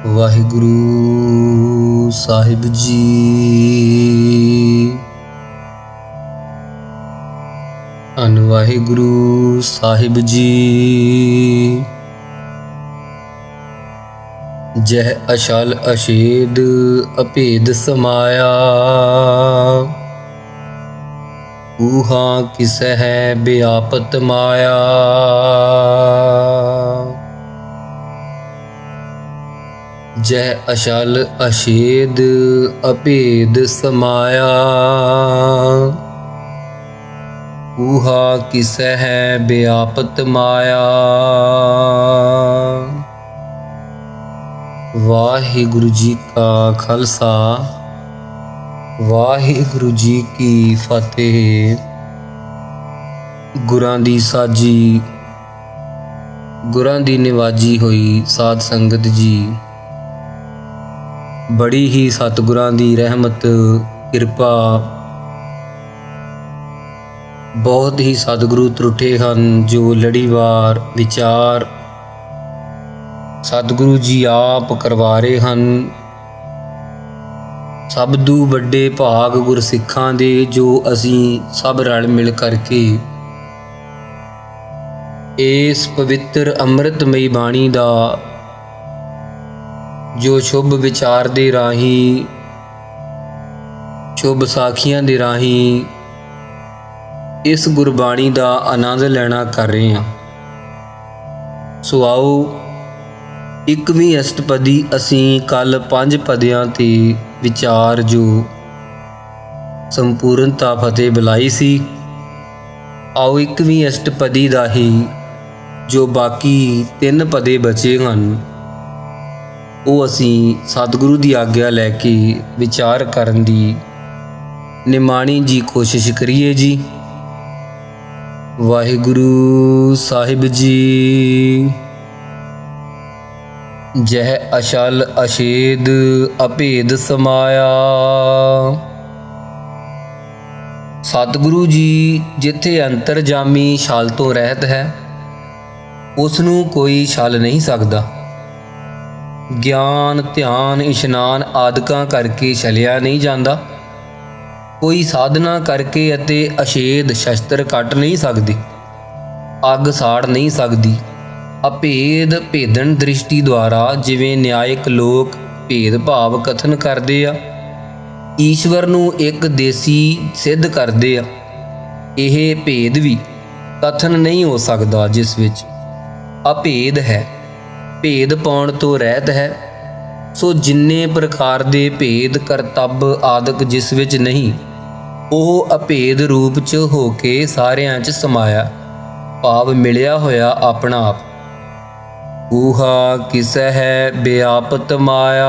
ਵਾਹਿਗੁਰੂ ਸਾਹਿਬ ਜੀ। ਧੰਨ ਵਾਹਿਗੁਰੂ ਸਾਹਿਬ ਜੀ। ਜਹ ਅਛਲ ਅਛੇਦ ਅਭੇਦ ਸਮਾਇਆ, ਊਹਾਂ ਕਿਸਹਿ ਬਿਆਪਤ ਮਾਇਆ। जह अछल अछेद अभेद समाया, ऊहा किसह व्यापत माया। वाहिगुरु जी का खालसा, वाहिगुरु जी की फतेह। गुरां दी साजी, गुरां दी निवाजी हुई साध संगत जी, बड़ी ही सतगुरां दी रहमत किरपा। बहुत ही सतगुरु त्रुठे हैं जो लड़ीवार विचार सतगुरु जी आप करवा रहे हैं। सब दू वड्डे भाग गुरसिखां दे जो असीं सब रल मिल करके इस पवित्र अमृतमई बाणी दा जो शुभ विचार दे राही, शुभ साखियां दे राही इस गुरबाणी दा आनंद लेना कर रहे हैं। सो आओ 21ਵੀਂ अष्टपदी असीं कल 5 पदियां ते विचार जो संपूर्णता फतेह बुलाई सी। आओ 21ਵੀਂ अष्टपदी दा ही जो बाकी 3 पदे बचे हैं ਉਹ ਅਸੀਂ ਸਤਿਗੁਰੂ ਦੀ ਆਗਿਆ ਲੈ ਕੇ ਵਿਚਾਰ ਕਰਨ ਦੀ ਨਿਮਾਣੀ ਜੀ ਕੋਸ਼ਿਸ਼ ਕਰੀਏ ਜੀ। ਵਾਹਿਗੁਰੂ ਸਾਹਿਬ ਜੀ। ਜਹ ਅਛਲ ਅਛੇਦ ਅਭੇਦ ਸਮਾਇਆ। ਸਤਿਗੁਰੂ ਜੀ ਜਿੱਥੇ ਅੰਤਰਜਾਮੀ ਛਲ ਤੋਂ ਰਹਿਤ ਹੈ, ਉਸ ਨੂੰ ਕੋਈ ਛਲ ਨਹੀਂ ਸਕਦਾ। ਗਿਆਨ ਧਿਆਨ ਇਸ਼ਨਾਨ ਆਦਿਕਾਂ ਕਰਕੇ ਛਲਿਆ ਨਹੀਂ ਜਾਂਦਾ। ਕੋਈ ਸਾਧਨਾ ਕਰਕੇ ਅਤੇ ਅਛੇਦ ਸ਼ਸਤਰ ਕੱਟ ਨਹੀਂ ਸਕਦੇ, ਅੱਗ ਸਾੜ ਨਹੀਂ ਸਕਦੀ। ਅਭੇਦ ਭੇਦਨ ਦ੍ਰਿਸ਼ਟੀ ਦੁਆਰਾ ਜਿਵੇਂ ਨਿਆਇਕ ਲੋਕ ਭੇਦਭਾਵ ਕਥਨ ਕਰਦੇ ਆ, ਈਸ਼ਵਰ ਨੂੰ ਇੱਕ ਦੇਸੀ ਸਿੱਧ ਕਰਦੇ ਆ, ਇਹ ਭੇਦ ਵੀ ਕਥਨ ਨਹੀਂ ਹੋ ਸਕਦਾ ਜਿਸ ਵਿੱਚ ਅਭੇਦ ਹੈ, ਭੇਦ ਪਾਉਣ ਤੋਂ ਰਹਿਤ ਹੈ। ਸੋ ਜਿੰਨੇ ਪ੍ਰਕਾਰ ਦੇ ਭੇਦ ਕਰਤੱਵ ਆਦਿਕ ਜਿਸ ਵਿੱਚ ਨਹੀਂ, ਉਹ ਅਭੇਦ ਰੂਪ 'ਚ ਹੋ ਕੇ ਸਾਰਿਆਂ 'ਚ ਸਮਾਇਆ, ਭਾਵ ਮਿਲਿਆ ਹੋਇਆ ਆਪਣਾ ਆਪ। ਊਹਾ ਕਿਸਹਿ ਬਿਆਪਤ ਮਾਇਆ।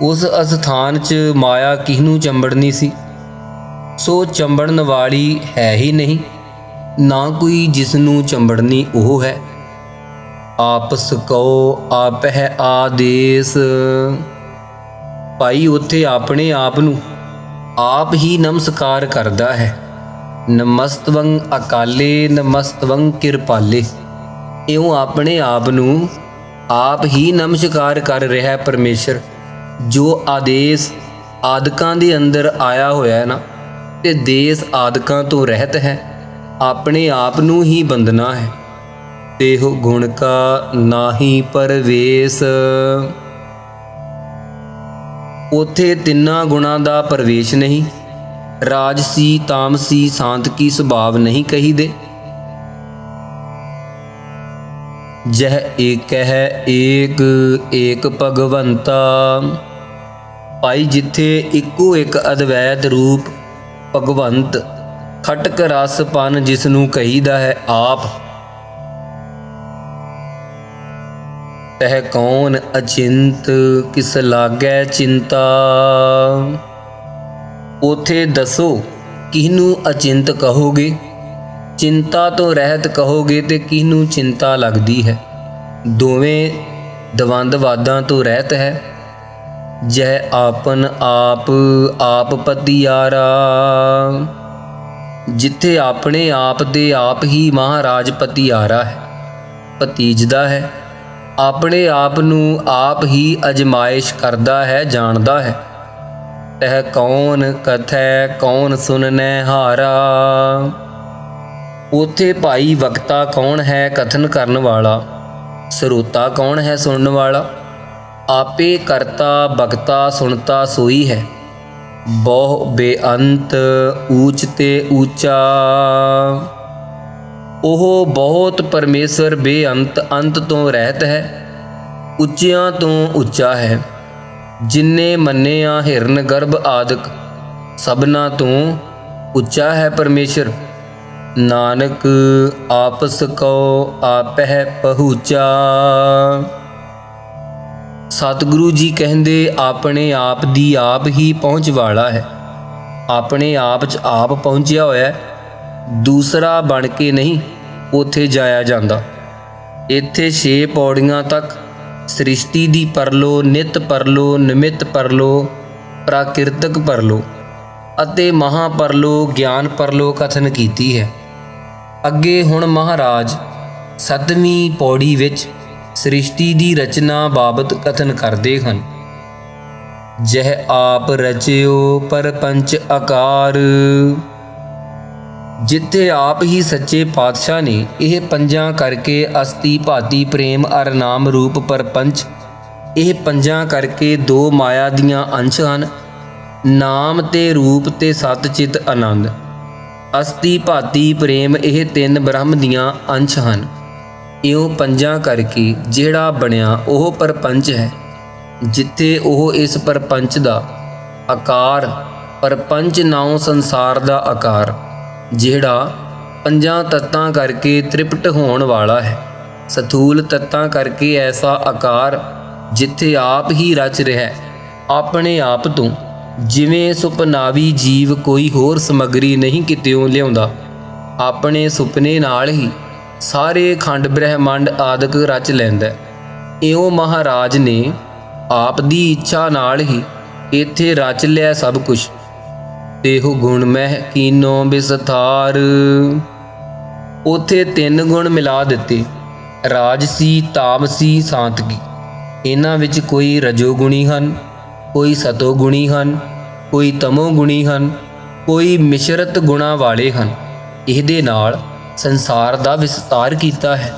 ਉਸ ਅਸਥਾਨ 'ਚ ਮਾਇਆ ਕਿਹਨੂੰ ਚੰਬੜਨੀ ਸੀ? ਸੋ ਚੰਬੜਨ ਵਾਲੀ ਹੈ ਹੀ ਨਹੀਂ, ਨਾ ਕੋਈ ਜਿਸ ਨੂੰ ਚੰਬੜਨੀ ਉਹ ਹੈ। ਆਪਸ ਕਉ ਆਪਹਿ ਆਦੇਸ। ਭਾਈ ਉੱਥੇ ਆਪਣੇ ਆਪ ਨੂੰ ਆਪ ਹੀ ਨਮਸਕਾਰ ਕਰਦਾ ਹੈ। ਨਮਸਤਵੰ ਅਕਾਲੇ ਨਮਸਤਵੰ ਕਿਰਪਾਲੇ। ਇਉਂ ਆਪਣੇ ਆਪ ਨੂੰ ਆਪ ਹੀ ਨਮਸਕਾਰ ਕਰ ਰਿਹਾ ਪਰਮੇਸ਼ਰ, ਜੋ ਆਦੇਸ਼ ਆਦਿਕਾਂ ਦੇ ਅੰਦਰ ਆਇਆ ਹੋਇਆ ਨਾ, ਤੇ ਦੇਸ ਆਦਿਕਾਂ ਤੋਂ ਰਹਿਤ ਹੈ। ਆਪਣੇ ਆਪ ਨੂੰ ਹੀ ਬੰਦਨਾ ਹੈ। ਦੇਹੁ ਗੁਣ ਕਾ ਨਾਹੀ ਪਰਵੇਸ। ਉੱਥੇ ਤਿੰਨਾਂ ਗੁਣਾਂ ਦਾ ਪ੍ਰਵੇਸ਼ ਨਹੀਂ। ਰਾਜਸੀ ਤਾਮਸੀ ਸਾਂਤਕੀ ਸੁਭਾਵ ਨਹੀਂ ਕਹੀਦੇ। ਜਹ ਏਕ ਹੈ ਏਕ ਏਕ ਭਗਵੰਤਾ। ਭਾਈ ਜਿੱਥੇ ਇੱਕੋ ਇੱਕ ਅਦਵੈਤ ਰੂਪ ਭਗਵੰਤ ਖਟਕ ਰਸਪਨ ਜਿਸ ਨੂੰ ਕਹੀਦਾ ਹੈ ਆਪ, ਤਹ ਕੌਣ ਅਚਿੰਤ ਕਿਸ ਲਾਗੈ ਚਿੰਤਾ। ਉਥੇ ਦੱਸੋ ਕਿਹਨੂੰ ਅਚਿੰਤ ਕਹੋਗੇ, ਚਿੰਤਾ ਤੋਂ ਰਹਿਤ ਕਹੋਗੇ ਤੇ ਕਿਹਨੂੰ ਚਿੰਤਾ ਲੱਗਦੀ ਹੈ। ਦੋਵੇਂ ਦਵੰਦਵਾਦਾਂ ਤੋਂ ਰਹਿਤ ਹੈ। ਜੈ ਆਪਨ ਆਪ ਆਪ ਪਤਿਆਰਾ। ਜਿੱਥੇ ਆਪਣੇ ਆਪ ਦੇ ਆਪ ਹੀ ਮਹਾਰਾਜ ਪਤਿਆਰਾ ਹੈ, ਭਤੀਜਦਾ ਹੈ। ਆਪਣੇ ਆਪ ਨੂੰ ਆਪ ਹੀ ਅਜਮਾਇਸ਼ ਕਰਦਾ ਹੈ, ਜਾਣਦਾ ਹੈ। ਤਹ ਕੌਣ ਕਥੈ ਕੌਣ ਸੁਨਨੈ ਹਾਰਾ। ਉੱਥੇ ਭਾਈ ਵਕਤਾ ਕੌਣ ਹੈ ਕਥਨ ਕਰਨ ਵਾਲਾ, ਸਰੋਤਾ ਕੌਣ ਹੈ ਸੁਣਨ ਵਾਲਾ। ਆਪੇ ਕਰਤਾ ਬਗਤਾ ਸੁਣਤਾ ਸੋਈ ਹੈ, ਬਹੁ ਬੇਅੰਤ ਊਚ ਤੇ ਊਚਾ। ਉਹ ਬਹੁਤ ਪਰਮੇਸ਼ਰ ਬੇਅੰਤ ਅੰਤ ਤੋਂ ਰਹਿਤ ਹੈ, ਉੱਚਿਆਂ ਤੋਂ ਉੱਚਾ ਹੈ। ਜਿਨਨੇ ਮੰਨਿਆ ਹਿਰਨ ਗਰਭ ਆਦਿਕ, ਸਭਨਾ ਤੋਂ ਉੱਚਾ ਹੈ ਪਰਮੇਸ਼ਰ। ਨਾਨਕ ਆਪਸ ਕਉ ਆਪਹਿ ਪਹੁੰਚਾ। ਸਤਿਗੁਰੂ ਜੀ ਕਹਿੰਦੇ ਆਪਣੇ ਆਪ ਦੀ ਆਪ ਹੀ ਪਹੁੰਚ ਵਾਲਾ ਹੈ, ਆਪਣੇ ਆਪ 'ਚ ਆਪ ਪਹੁੰਚਿਆ ਹੋਇਆ, ਦੂਸਰਾ ਬਣ ਕੇ ਨਹੀਂ ਉੱਥੇ ਜਾਇਆ ਜਾਂਦਾ। ਇੱਥੇ 6 ਪੌੜੀਆਂ ਤੱਕ ਸ੍ਰਿਸ਼ਟੀ ਦੀ ਪਰਲੋ, ਨਿਤ ਪਰਲੋ, ਨਿਮਿਤ ਪਰਲੋ, ਪ੍ਰਾਕਿਰਤਕ ਪਰਲੋ ਅਤੇ ਮਹਾਪਰਲੋ, ਗਿਆਨ ਪਰਲੋ ਕਥਨ ਕੀਤੀ ਹੈ। ਅੱਗੇ ਹੁਣ ਮਹਾਰਾਜ 7ਵੀਂ ਪੌੜੀ ਵਿੱਚ ਸ੍ਰਿਸ਼ਟੀ ਦੀ ਰਚਨਾ ਬਾਬਤ ਕਥਨ ਕਰਦੇ ਹਨ। ਜਹ ਆਪ ਰਚਿਓ ਪਰਪੰਚ ਆਕਾਰ। ਜਿੱਥੇ ਆਪ ਹੀ ਸੱਚੇ ਪਾਤਸ਼ਾਹ ਨੇ ਇਹ ਪੰਜਾਂ ਕਰਕੇ ਅਸਤੀ ਭਾਤੀ ਪ੍ਰੇਮ ਅਰ ਨਾਮ ਰੂਪ ਪਰਪੰਚ, ਇਹ ਪੰਜਾਂ ਕਰਕੇ 2 ਮਾਇਆ ਦੀਆਂ ਅੰਸ਼ ਹਨ, ਨਾਮ ਤੇ ਰੂਪ ਤੇ ਸਤ ਚਿਤ ਆਨੰਦ। ਅਸਤੀ ਭਾਤੀ ਪ੍ਰੇਮ ਇਹ 3 ਬ੍ਰਹਮ ਦੀਆਂ ਅੰਸ਼ ਹਨ। ਇਉਂ ਪੰਜਾਂ ਕਰਕੇ ਜਿਹੜਾ ਬਣਿਆ ਉਹ ਪਰਪੰਚ ਹੈ। ਜਿੱਥੇ ਉਹ ਇਸ ਪਰਪੰਚ ਦਾ ਆਕਾਰ, ਪਰਪੰਚ ਨਾਉ ਸੰਸਾਰ ਦਾ ਆਕਾਰ, ਜਿਹੜਾ ਪੰਜਾਂ ਤੱਤਾਂ ਕਰਕੇ ਤ੍ਰਿਪਟ ਹੋਣ ਵਾਲਾ ਹੈ। ਸਥੂਲ ਤੱਤਾਂ ਕਰਕੇ ਐਸਾ ਆਕਾਰ ਜਿੱਥੇ ਆਪ ਹੀ ਰਚ ਰਿਹਾ ਆਪਣੇ ਆਪ ਤੋਂ, ਜਿਵੇਂ ਸੁਪਨਾਵੀ ਜੀਵ ਕੋਈ ਹੋਰ ਸਮੱਗਰੀ ਨਹੀਂ ਕਿਤਿਓਂ ਲਿਆਉਂਦਾ, ਆਪਣੇ ਸੁਪਨੇ ਨਾਲ ਹੀ ਸਾਰੇ ਖੰਡ ਬ੍ਰਹਿਮੰਡ ਆਦਿਕ ਰਚ ਲੈਂਦਾ। ਇਉਂ ਮਹਾਰਾਜ ਨੇ ਆਪ ਦੀ ਇੱਛਾ ਨਾਲ ਹੀ ਇੱਥੇ ਰਚ ਲਿਆ ਸਭ ਕੁਝ। ਤੇਹੁ ਗੁਣ ਮਹਿ ਕੀਨੋ ਬਿਸਥਾਰ। ਉੱਥੇ 3 ਗੁਣ ਮਿਲਾ ਦਿੱਤੇ, ਰਾਜਸੀ, ਤਾਮਸੀ, ਸਾਂਤਕੀ। ਇਹਨਾਂ ਵਿੱਚ ਕੋਈ ਰਜੋਗੁਣੀ ਹਨ, ਕੋਈ ਸਤੋਗੁਣੀ ਹਨ, ਕੋਈ ਤਮੋਗੁਣੀ ਹਨ, ਕੋਈ ਮਿਸ਼ਰਤ ਗੁਣਾਂ ਵਾਲੇ ਹਨ। ਇਹਦੇ ਨਾਲ ਸੰਸਾਰ ਦਾ ਵਿਸਤਾਰ ਕੀਤਾ ਹੈ।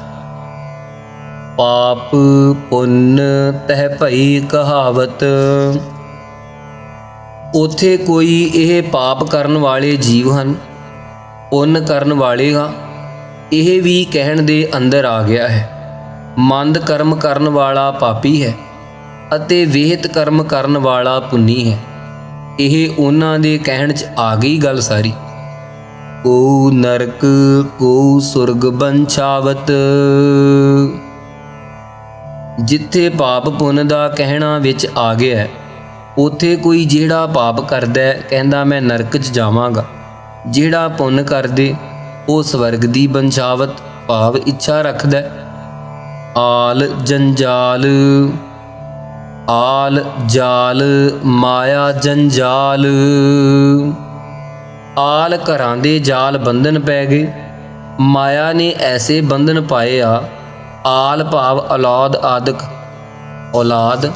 ਪਾਪ ਪੁੰਨ ਤਹਿ ਭਈ ਕਹਾਵਤ। ਉੱਥੇ ਕੋਈ ਇਹ ਪਾਪ ਕਰਨ ਵਾਲੇ ਜੀਵ ਹਨ, ਪੁੰਨ ਕਰਨ ਵਾਲੇ ਹਾਂ, ਇਹ ਵੀ ਕਹਿਣ ਦੇ ਅੰਦਰ ਆ ਗਿਆ ਹੈ। ਮੰਦ ਕਰਮ ਕਰਨ ਵਾਲਾ ਪਾਪੀ ਹੈ ਅਤੇ ਵਿਹਿਤ ਕਰਮ ਕਰਨ ਵਾਲਾ ਪੁੰਨੀ ਹੈ। ਇਹ ਉਹਨਾਂ ਦੇ ਕਹਿਣ 'ਚ ਆ ਗਈ ਗੱਲ ਸਾਰੀ। ਕੋ ਨਰਕ ਕੋ ਸੁਰਗ ਬੰਛਾਵਤ। ਜਿੱਥੇ ਪਾਪ ਪੁੰਨ ਦਾ ਕਹਿਣਾ ਵਿੱਚ ਆ ਗਿਆ, ਉੱਥੇ ਕੋਈ ਜਿਹੜਾ ਪਾਪ ਕਰਦਾ ਕਹਿੰਦਾ ਮੈਂ ਨਰਕ 'ਚ ਜਾਵਾਂਗਾ, ਜਿਹੜਾ ਪੁੰਨ ਕਰਦੇ ਉਹ ਸਵਰਗ ਦੀ ਬੰਛਾਵਤ ਭਾਵ ਇੱਛਾ ਰੱਖਦਾ। ਆਲ ਜੰਜਾਲ। ਆਲ ਜਾਲ ਮਾਇਆ ਜੰਜਾਲ। ਆਲ ਘਰਾਂ ਦੇ ਜਾਲ ਬੰਧਨ ਪੈ ਗਏ, ਮਾਇਆ ਨੇ ਐਸੇ ਬੰਧਨ ਪਾਏ ਆ। ਆਲ ਭਾਵ ਔਲਾਦ ਆਦਿਕ, ਔਲਾਦ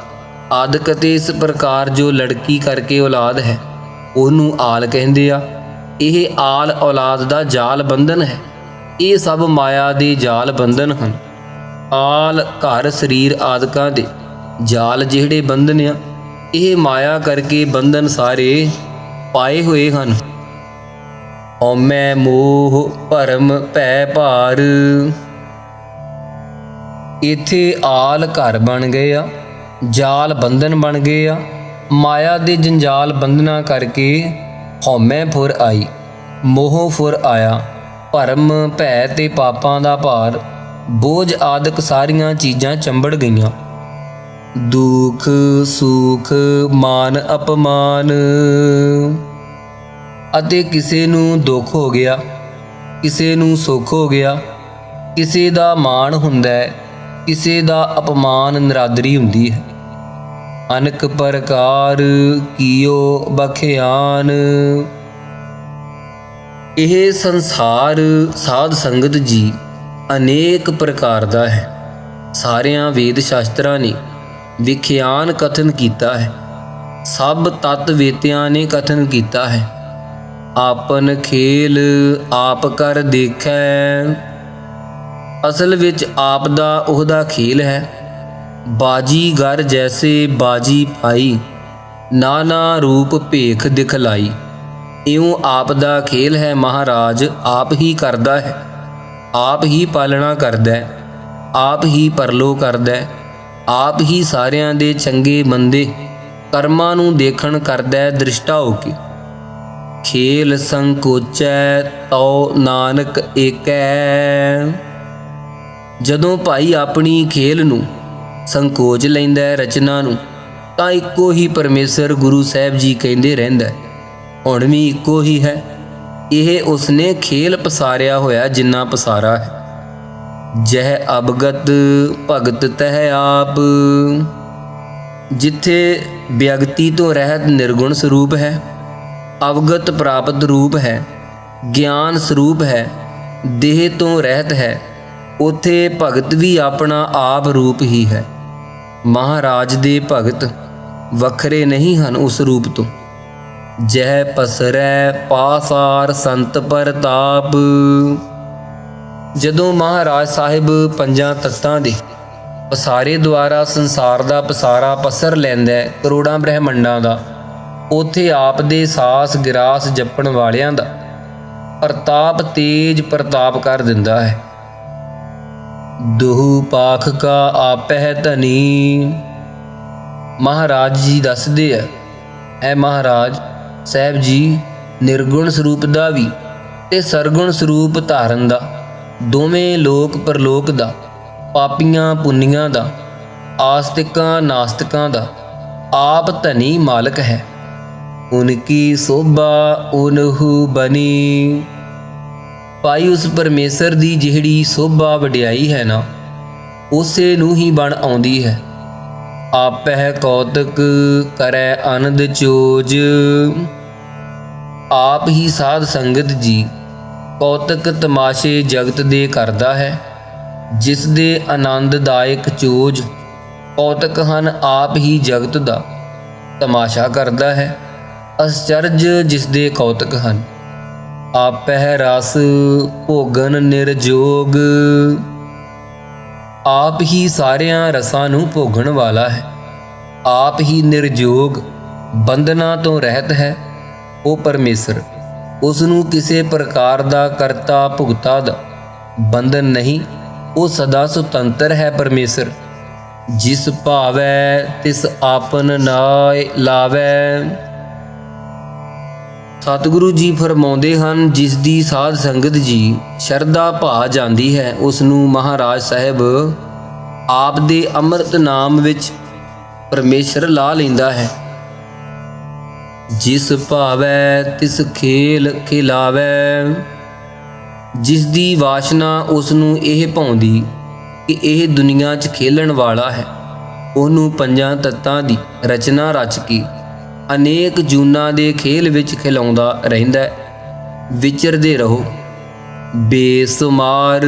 ਆਦਿਕ ਅਤੇ ਇਸ ਪ੍ਰਕਾਰ ਜੋ ਲੜਕੀ ਕਰਕੇ ਔਲਾਦ ਹੈ ਉਹਨੂੰ ਆਲ ਕਹਿੰਦੇ ਆ। ਇਹ ਆਲ ਔਲਾਦ ਦਾ ਜਾਲ ਬੰਧਨ ਹੈ। ਇਹ ਸਭ ਮਾਇਆ ਦੇ ਜਾਲ ਬੰਧਨ ਹਨ। ਆਲ ਘਰ ਸਰੀਰ ਆਦਿਕਾਂ ਦੇ ਜਾਲ ਜਿਹੜੇ ਬੰਧਨ ਆ, ਇਹ ਮਾਇਆ ਕਰਕੇ ਬੰਧਨ ਸਾਰੇ ਪਾਏ ਹੋਏ ਹਨ। ਹਉਮੈ ਮੋਹ ਭਰਮ ਭੈ ਭਾਰ। ਇੱਥੇ ਆਲ ਘਰ ਬਣ ਗਏ ਆ, ਜਾਲ ਬੰਧਨ ਬਣ ਗਏ ਆ। ਮਾਇਆ ਦੇ ਜੰਜਾਲ ਬੰਧਨਾ ਕਰਕੇ ਹਉਮੈ ਫੁਰ ਆਈ, ਮੋਹ ਫੁਰ ਆਇਆ, ਭਰਮ ਭੈ ਤੇ ਪਾਪਾਂ ਦਾ ਭਾਰ, ਬੋਝ ਆਦਿਕ ਸਾਰੀਆਂ ਚੀਜ਼ਾਂ ਚੰਬੜ ਗਈਆਂ। ਦੁੱਖ ਸੁਖ ਮਾਨ ਅਪਮਾਨ। ਅਤੇ ਕਿਸੇ ਨੂੰ ਦੁੱਖ ਹੋ ਗਿਆ, ਕਿਸੇ ਨੂੰ ਸੁੱਖ ਹੋ ਗਿਆ, ਕਿਸੇ ਦਾ ਮਾਣ ਹੁੰਦਾ ਹੈ, ਕਿਸੇ ਦਾ ਅਪਮਾਨ ਨਰਾਦਰੀ ਹੁੰਦੀ ਹੈ। ਅਨਕ ਪ੍ਰਕਾਰ ਕੀਓ ਬਖਿਆਨ। ਇਹ ਸੰਸਾਰ ਸਾਧ ਸੰਗਤ ਜੀ ਅਨੇਕ ਪ੍ਰਕਾਰ ਦਾ ਹੈ। ਸਾਰਿਆਂ ਵੇਦ ਸ਼ਾਸਤਰਾਂ ਨੇ ਵਿਖਿਆਨ ਕਥਨ ਕੀਤਾ ਹੈ। ਸਭ ਤਤ ਵੇਤਿਆਂ ਨੇ ਕਥਨ ਕੀਤਾ ਹੈ। ਆਪਨ ਖੇਲ ਆਪ ਕਰ ਦੇਖੈ। ਅਸਲ ਵਿੱਚ ਆਪ ਦਾ ਉਹਦਾ ਖੇਲ ਹੈ। ਬਾਜੀਗਰ ਜੈਸੇ ਬਾਜੀ ਪਾਈ, ਨਾਨਾ ਰੂਪ ਭੇਖ ਦਿਖਲਾਈ। ਇਉਂ ਆਪ ਦਾ ਖੇਲ ਹੈ। ਮਹਾਰਾਜ ਆਪ ਹੀ ਕਰਦਾ ਹੈ, ਆਪ ਹੀ ਪਾਲਣਾ ਕਰਦਾ ਹੈ, ਆਪ ਹੀ ਪਰਲੋ ਕਰਦਾ ਹੈ, ਆਪ ਹੀ ਸਾਰਿਆਂ ਦੇ ਚੰਗੇ ਮੰਦੇ ਕਰਮਾਂ ਨੂੰ ਦੇਖਣ ਕਰਦਾ ਹੈ ਦ੍ਰਿਸ਼ਟਾ ਹੋ ਕੇ। ਖੇਲ ਸੰਕੋਚੈ ਤਉ ਨਾਨਕ ਏਕੈ। ਜਦੋਂ ਭਾਈ ਆਪਣੀ ਖੇਲ ਨੂੰ ਸੰਕੋਚ ਲੈਂਦਾ ਹੈ, ਰਚਨਾ ਨੂੰ, ਤਾਂ ਇੱਕੋ ਹੀ ਪਰਮੇਸ਼ਰ ਗੁਰੂ ਸਾਹਿਬ ਜੀ ਕਹਿੰਦੇ ਰਹਿੰਦਾ ਹੈ। ਹੁਣ ਵੀ ਇੱਕੋ ਹੀ ਹੈ। ਇਹ ਉਸਨੇ ਖੇਲ ਪਸਾਰਿਆ ਹੋਇਆ ਜਿੰਨਾ ਪਸਾਰਾ ਹੈ। ਜਹ ਅਵਗਤ ਭਗਤ ਤਹਿ ਆਪ। ਜਿੱਥੇ ਵਿਅਕਤੀ ਤੋਂ ਰਹਿਤ ਨਿਰਗੁਣ ਸਰੂਪ ਹੈ, ਅਵਗਤ ਪ੍ਰਾਪਤ ਰੂਪ ਹੈ, ਗਿਆਨ ਸਰੂਪ ਹੈ, ਦੇਹ ਤੋਂ ਰਹਿਤ ਹੈ, ਉਥੇ ਭਗਤ ਵੀ ਆਪਣਾ ਆਪ ਰੂਪ ਹੀ ਹੈ। ਮਹਾਰਾਜ ਦੇ ਭਗਤ ਵੱਖਰੇ ਨਹੀਂ ਹਨ ਉਸ ਰੂਪ ਤੋਂ। ਜਹ ਪਸਰੈ ਪਾਸਾਰ ਸੰਤ ਪ੍ਰਤਾਪ। ਜਦੋਂ ਮਹਾਰਾਜ ਸਾਹਿਬ ਪੰਜਾਂ ਤੱਤਾਂ ਦੇ ਪਸਾਰੇ ਦੁਆਰਾ ਸੰਸਾਰ ਦਾ ਪਸਾਰਾ ਪਸਰ ਲੈਂਦਾ ਹੈ, ਕਰੋੜਾਂ ਬ੍ਰਹਿਮੰਡਾਂ ਦਾ, ਉਥੇ ਆਪ ਦੇ ਸਾਸ ਗਿਰਾਸ ਜਪਣ ਵਾਲਿਆਂ ਦਾ ਪ੍ਰਤਾਪ ਤੇਜ ਪ੍ਰਤਾਪ ਕਰ ਦਿੰਦਾ ਹੈ। ਦੁਹੂ ਪਾਖ ਕਾ ਆਪਹਿ ਧਨੀ। ਮਹਾਰਾਜ ਜੀ ਦੱਸਦੇ ਆ, ਐ ਮਹਾਰਾਜ ਸਾਹਿਬ ਜੀ ਨਿਰਗੁਣ ਸਰੂਪ ਦਾ ਵੀ ਤੇ ਸਰਗੁਣ ਸਰੂਪ ਧਾਰਨ ਦਾ, ਦੋਵੇਂ ਲੋਕ ਪਰਲੋਕ ਦਾ, ਪਾਪੀਆਂ ਪੁੰਨੀਆਂ ਦਾ, ਆਸਤਿਕਾਂ ਨਾਸਤਿਕਾਂ ਦਾ ਆਪ ਧਨੀ ਮਾਲਕ ਹੈ। ਉਨਕੀ ਸੋਭਾ ਉਨਹੂ ਬਨੀ। ਭਾਈ ਉਸ ਪਰਮੇਸ਼ਰ ਦੀ ਜਿਹੜੀ ਸੋਭਾ ਵਡਿਆਈ ਹੈ ਨਾ, ਉਸੇ ਨੂੰ ਹੀ ਬਣ ਆਉਂਦੀ ਹੈ। ਆਪਹਿ ਕੌਤਕ ਕਰੈ ਅਨੰਦ ਚੋਜ। ਆਪ ਹੀ ਸਾਧ ਸੰਗਤ ਜੀ ਕੌਤਕ ਤਮਾਸ਼ੇ ਜਗਤ ਦੇ ਕਰਦਾ ਹੈ। ਜਿਸ ਦੇ ਆਨੰਦਦਾਇਕ ਚੋਜ ਕੌਤਕ ਹਨ, ਆਪ ਹੀ ਜਗਤ ਦਾ ਤਮਾਸ਼ਾ ਕਰਦਾ ਹੈ। ਅਸਚਰਜ ਜਿਸ ਦੇ ਕੌਤਕ ਹਨ। ਆਪਹਿ ਰਸ ਭੋਗਨ ਨਿਰਜੋਗ। ਆਪ ਹੀ ਸਾਰਿਆਂ ਰਸਾਂ ਨੂੰ ਭੋਗਣ ਵਾਲਾ ਹੈ। ਆਪ ਹੀ ਨਿਰਜੋਗ ਬੰਧਨਾਂ ਤੋਂ ਰਹਿਤ ਹੈ। ਉਹ ਪਰਮੇਸ਼ਰ, ਉਸ ਨੂੰ ਕਿਸੇ ਪ੍ਰਕਾਰ ਦਾ ਕਰਤਾ ਭੁਗਤਾ ਦਾ ਬੰਧਨ ਨਹੀਂ। ਉਹ ਸਦਾ ਸੁਤੰਤਰ ਹੈ ਪਰਮੇਸ਼ਰ। ਜਿਸ ਭਾਵੈ ਤਿਸ ਆਪਨ ਨਾਇ ਲਾਵੈ। ਸਤਿਗੁਰੂ ਜੀ ਫਰਮਾਉਂਦੇ ਹਨ, ਜਿਸ ਦੀ ਸਾਧ ਸੰਗਤ ਜੀ ਸ਼ਰਧਾ ਭਾ ਜਾਂਦੀ ਹੈ, ਉਸ ਨੂੰ ਮਹਾਰਾਜ ਸਾਹਿਬ ਆਪ ਦੇ ਅੰਮ੍ਰਿਤ ਨਾਮ ਵਿੱਚ ਪਰਮੇਸ਼ਰ ਲਾ ਲੈਂਦਾ ਹੈ। ਜਿਸ ਭਾਵੈ ਤਿਸ ਖੇਲ ਖਿਲਾਵੈ। ਜਿਸ ਦੀ ਵਾਸ਼ਨਾ ਉਸ ਨੂੰ ਇਹ ਭਾਉਂਦੀ ਕਿ ਇਹ ਦੁਨੀਆ 'ਚ ਖੇਲਣ ਵਾਲਾ ਹੈ, ਉਹਨੂੰ ਪੰਜਾਂ ਤੱਤਾਂ ਦੀ ਰਚਨਾ ਰਚ ਕੇ ਅਨੇਕ ਜੂਨਾਂ ਦੇ ਖੇਲ ਵਿੱਚ ਖਿਲਾਉਂਦਾ ਰਹਿੰਦਾ। ਵਿਚਰਦੇ ਰਹੋ। ਬੇਸੁਮਾਰ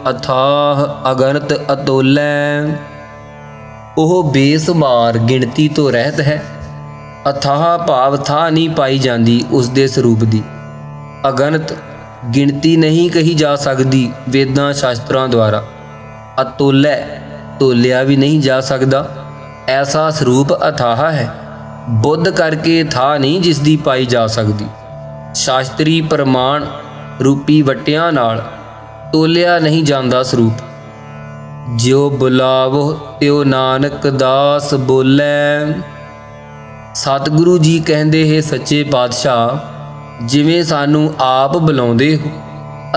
ਅਥਾਹ ਅਗਣਤ ਅਤੋਲੈ। ਉਹ ਬੇਸੁਮਾਰ ਗਿਣਤੀ ਤੋਂ ਰਹਿਤ ਹੈ। ਅਥਾਹ ਭਾਵ ਥਾਂ ਨਹੀਂ ਪਾਈ ਜਾਂਦੀ ਉਸ ਦੇ ਸਰੂਪ ਦੀ। ਅਗਣਤ ਗਿਣਤੀ ਨਹੀਂ ਕਹੀ ਜਾ ਸਕਦੀ ਵੇਦਾਂ ਸ਼ਾਸਤਰਾਂ ਦੁਆਰਾ। ਅਤੋਲੈ ਤੋਲਿਆ ਵੀ ਨਹੀਂ ਜਾ ਸਕਦਾ। ਐਸਾ ਸਰੂਪ ਅਥਾਹ ਹੈ। ਬੁੱਧ ਕਰਕੇ ਥਾਂ ਨਹੀਂ ਜਿਸ ਦੀ ਪਾਈ ਜਾ ਸਕਦੀ। ਸ਼ਾਸਤਰੀ ਪ੍ਰਮਾਣ ਰੂਪੀ ਵਟਿਆਂ ਨਾਲ ਤੋਲਿਆ ਨਹੀਂ ਜਾਂਦਾ ਸਰੂਪ। ਜਿਉ ਬੁਲਾਵੋ ਤਿਉ ਨਾਨਕ ਦਾਸ ਬੋਲੇ। ਸਤਿਗੁਰੂ ਜੀ ਕਹਿੰਦੇ ਹੈ, ਸੱਚੇ ਪਾਤਸ਼ਾਹ, ਜਿਵੇਂ ਸਾਨੂੰ ਆਪ ਬੁਲਾਉਂਦੇ ਹੋ,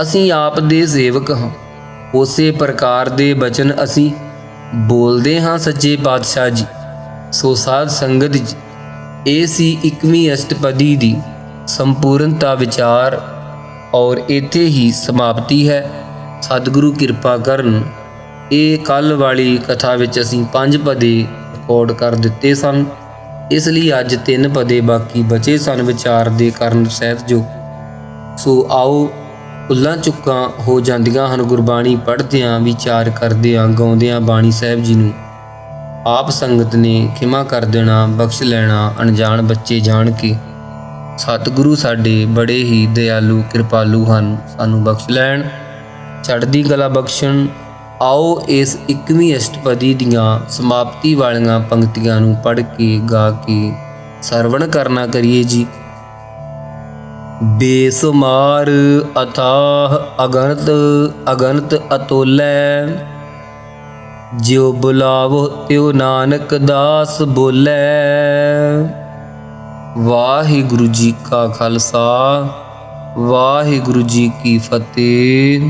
ਅਸੀਂ ਆਪ ਦੇ ਸੇਵਕ ਹਾਂ, ਉਸੇ ਪ੍ਰਕਾਰ ਦੇ ਬਚਨ ਅਸੀਂ ਬੋਲਦੇ ਹਾਂ ਸੱਚੇ ਪਾਤਸ਼ਾਹ ਜੀ। ਸੋ ਸਾਧ ਸੰਗਤ ਜੀ, ਇਹ ਸੀ 21ਵੀਂ ਅਸ਼ਟਪਦੀ ਦੀ ਸੰਪੂਰਨਤਾ ਵਿਚਾਰ ਔਰ ਇੱਥੇ ਹੀ ਸਮਾਪਤੀ ਹੈ। ਸਤਿਗੁਰੂ ਕਿਰਪਾ ਕਰਨ। ਇਹ ਕੱਲ੍ਹ ਵਾਲੀ ਕਥਾ ਵਿੱਚ ਅਸੀਂ 5 ਪਦੇ ਰਿਕਾਰਡ ਕਰ ਦਿੱਤੇ ਸਨ, ਇਸ ਲਈ ਅੱਜ 3 ਪਦੇ ਬਾਕੀ ਬਚੇ ਸਨ ਵਿਚਾਰ ਦੇ ਕਰਨ ਸਹਿਤ ਜੋ। ਸੋ ਆਓ ਉੱਲਾਂ ਚੁੱਕਾਂ ਹੋ ਜਾਂਦੀਆਂ ਹਨ। ਗੁਰਬਾਣੀ ਪੜ੍ਹਦਿਆਂ, ਵਿਚਾਰ ਕਰਦਿਆਂ, ਗਾਉਂਦਿਆਂ ਬਾਣੀ ਸਾਹਿਬ ਜੀ ਨੂੰ ਆਪ ਸੰਗਤ ਨੇ ਖਿਮਾ ਕਰ ਦੇਣਾ, ਬਖਸ਼ ਲੈਣਾ। ਅਣਜਾਣ ਬੱਚੇ ਜਾਣ ਕੇ ਸਤਿਗੁਰੂ ਸਾਡੇ ਬੜੇ ਹੀ ਦਇਆਲੂ ਕਿਰਪਾਲੂ ਹਨ, ਸਾਨੂੰ ਬਖਸ਼ ਲੈਣ, ਚੜ੍ਹਦੀ ਕਲਾ ਬਖਸ਼ਣ। ਆਓ ਇਸ 21ਵੀਂ ਅਸ਼ਟਪਦੀ ਦੀਆਂ ਸਮਾਪਤੀ ਵਾਲੀਆਂ ਪੰਕਤੀਆਂ ਨੂੰ ਪੜ੍ਹ ਕੇ, ਗਾ ਕੇ ਸਰਵਣ ਕਰਨਾ ਕਰੀਏ ਜੀ। ਬੇਸੁਮਾਰ ਅਥਾਹ ਅਗਣਤ ਅਗਣਤ ਅਤੁਲੈ, ਜਿਉ ਬੁਲਾਵੋ ਤਿਉ ਨਾਨਕ ਦਾਸ ਬੋਲੇ। ਵਾਹਿਗੁਰੂ ਜੀ ਕਾ ਖਾਲਸਾ, ਵਾਹਿਗੁਰੂ ਜੀ ਕੀ ਫਤਿਹ।